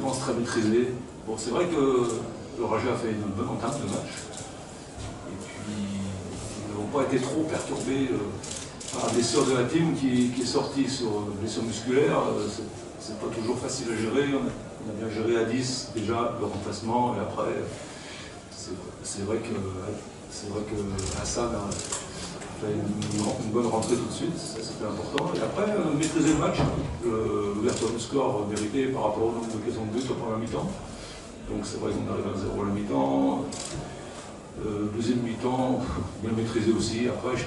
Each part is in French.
défense très maîtrisée. Bon, c'est vrai que le Raja a fait une bonne entame de match. Et puis, ils n'ont pas été trop perturbés par la blessure de la team qui est sortie sur blessure musculaire. C'est pas toujours facile à gérer. On a bien géré à 10 déjà le remplacement. Et après, c'est vrai que Hassan a fait une bonne rentrée tout de suite, ça c'était important. Et après, maîtriser le match, l'ouverture du score méritée par rapport au nombre d'occasions de but au premier mi-temps. Donc c'est vrai qu'on arrive à 0 à la mi-temps. Deuxième mi-temps, bien maîtrisé aussi. Après,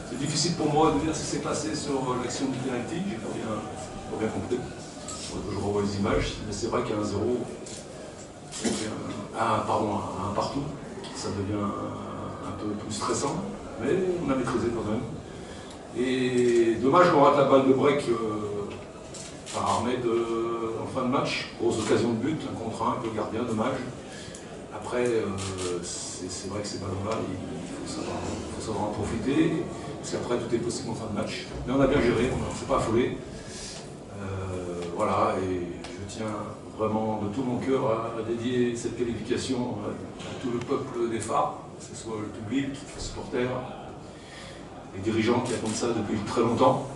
c'est difficile pour moi de dire si c'est passé sur l'action du penalty, j'ai pas bien compris. Je revois les images, mais c'est vrai qu'à 1-0, un partout, ça devient un peu plus stressant, mais on a maîtrisé quand même. Et dommage qu'on rate la balle de break par Ahmed en fin de match, grosse occasion de but, un contre un peu gardien, dommage. Après, c'est vrai que ces ballons-là, il faut savoir en profiter, parce qu'après tout est possible en fin de match. Mais on a bien géré, on ne s'est pas affolé. Voilà, et je tiens vraiment de tout mon cœur à dédier cette qualification à tout le peuple des Phares, que ce soit le public, les supporters, les dirigeants qui attendent ça depuis très longtemps.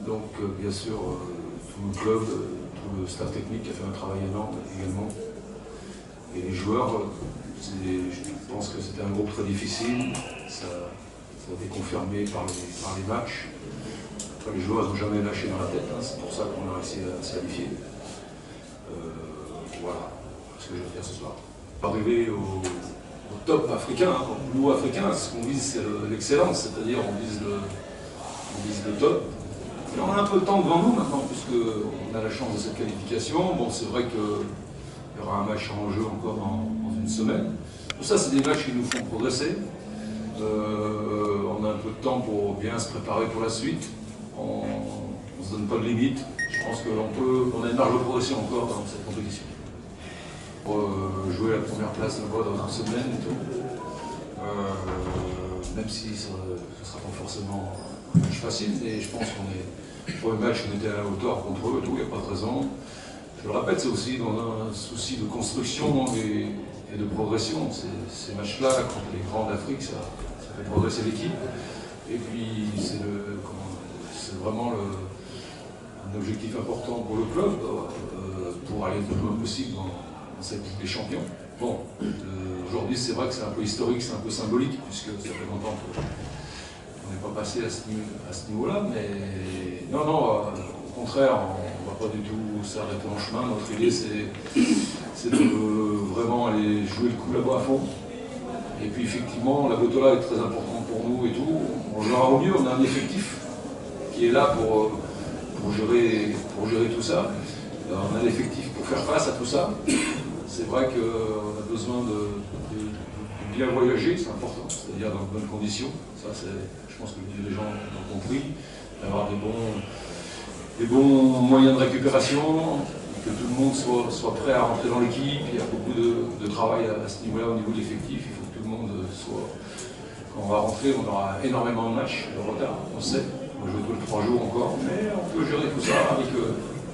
Donc bien sûr tout le club, tout le staff technique qui a fait un travail énorme également. Et les joueurs, je pense que c'était un groupe très difficile, ça a été confirmé par les matchs. Enfin, les joueurs n'ont jamais lâché dans la tête, hein, c'est pour ça qu'on a réussi à se qualifier. Voilà ce que je vais faire ce soir. Arriver au top africain, au plus haut africain, ce qu'on vise c'est l'excellence, c'est-à-dire on vise le top. Et on a un peu de temps devant nous maintenant, puisqu'on a la chance de cette qualification. Bon, c'est vrai qu'il y aura un match en jeu encore dans une semaine. Tout ça, c'est des matchs qui nous font progresser. On a un peu de temps pour bien se préparer pour la suite. On ne se donne pas de limite. Je pense qu'on a une marge de progression encore dans cette compétition. Pour jouer la première place là-bas dans une semaine et tout, même si ce ne sera pas forcément un match facile, mais je pense pour le match, on était à la hauteur contre eux et tout, il n'y a pas de raison. Je le répète, c'est aussi dans un souci de construction et de progression. Ces matchs-là, contre les grands d'Afrique, ça fait progresser l'équipe. Et puis, c'est vraiment un objectif important pour le club, pour aller le plus loin possible dans cette Ligue des Champions. Bon, aujourd'hui, c'est vrai que c'est un peu historique, c'est un peu symbolique, puisque ça fait longtemps qu'on n'est pas passé à ce niveau-là, mais non, au contraire, on ne va pas du tout s'arrêter en chemin. Notre idée, c'est de vraiment aller jouer le coup là-bas à fond. Et puis effectivement, la Botola est très importante pour nous et tout. On jouera au mieux, on a un effectif qui est là pour gérer tout ça. Alors, on a l'effectif pour faire face à tout ça. C'est vrai qu'on a besoin de bien voyager, c'est important, c'est-à-dire dans de bonnes conditions. Ça, je pense que les gens ont compris. D'avoir des bons moyens de récupération, que tout le monde soit prêt à rentrer dans l'équipe. Il y a beaucoup de travail à ce niveau-là, au niveau de l'effectif. Il faut que tout le monde soit... Quand on va rentrer, on aura énormément de matchs de retard, on sait. On va jouer tous les 3 jours encore, mais on peut gérer tout ça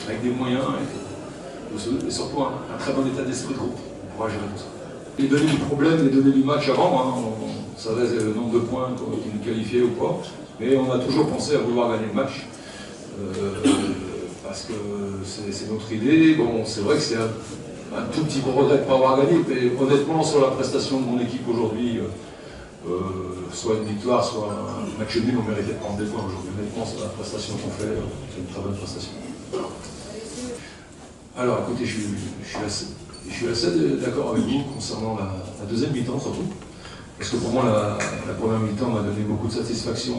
avec des moyens et surtout un très bon état d'esprit de groupe. On pourra gérer tout ça. Les données du problème, les données du match avant, hein, on savait le nombre de points qui nous qualifiaient ou pas, mais on a toujours pensé à vouloir gagner le match. Parce que c'est notre idée. Bon, c'est vrai que c'est un tout petit peu regret de ne pas avoir gagné, mais honnêtement, sur la prestation de mon équipe aujourd'hui, soit une victoire, soit un match nul, on méritait de prendre des points aujourd'hui. Honnêtement, sur la prestation qu'on fait, c'est une très bonne prestation. Alors, écoutez, je suis assez d'accord avec vous concernant la deuxième mi-temps, surtout. Parce que pour moi, la première mi-temps m'a donné beaucoup de satisfaction,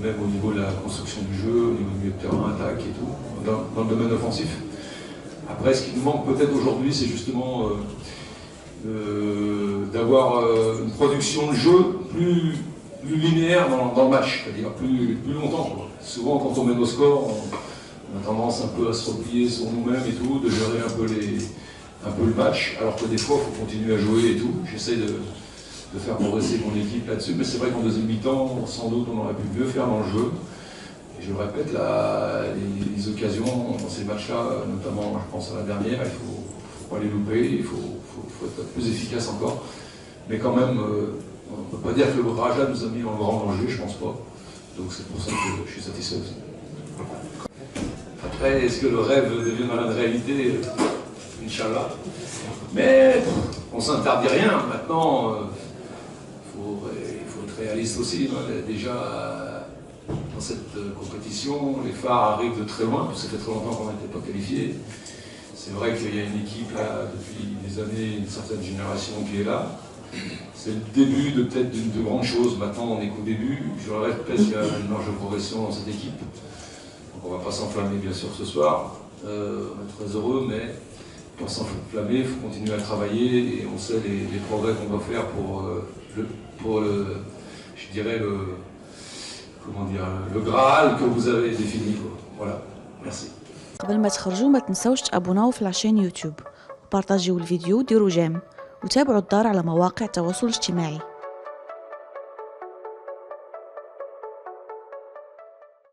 même au niveau de la construction du jeu, au niveau du milieu de terrain, attaque et tout, dans le domaine offensif. Après, ce qui nous manque peut-être aujourd'hui, c'est justement d'avoir une production de jeu plus linéaire dans le match, c'est-à-dire plus longtemps, quoi. Souvent, quand on mène au score, on a tendance un peu à se replier sur nous-mêmes et tout, de gérer un peu le match, alors que des fois, il faut continuer à jouer et tout. J'essaie de faire progresser mon équipe là-dessus, mais c'est vrai qu'en deuxième mi-temps, sans doute, on aurait pu mieux faire dans le jeu. Et je le répète, les occasions dans ces matchs-là, notamment, je pense à la dernière, il faut pas les louper, il faut être plus efficace encore. Mais quand même, on ne peut pas dire que le Raja nous a mis en grand danger, je pense pas. Donc c'est pour ça que je suis satisfait aussi. Après, est-ce que le rêve deviendra une réalité? Inch'Allah. Mais on ne s'interdit rien. Maintenant, il faut être réaliste aussi. Déjà, dans cette compétition, les phares arrivent de très loin, parce que ça fait très longtemps qu'on n'était pas qualifiés. C'est vrai qu'il y a une équipe là, depuis des années, une certaine génération qui est là. C'est le début de peut-être de grandes choses. Maintenant, on est qu'au début. Je le répète, il y a une marge de progression dans cette équipe. Donc on ne va pas s'enflammer, bien sûr, ce soir. On est très heureux, mais pour s'enflammer, il faut continuer à travailler. Et on sait les progrès qu'on doit faire pour je dirais, le Graal que vous avez défini. Voilà. Merci. قبل ما تخرجوا ما تنسوش تابوناو في العشان يوتيوب وبارطاجيو الفيديو وديروا جيم وتابعوا الدار على مواقع التواصل الاجتماعي.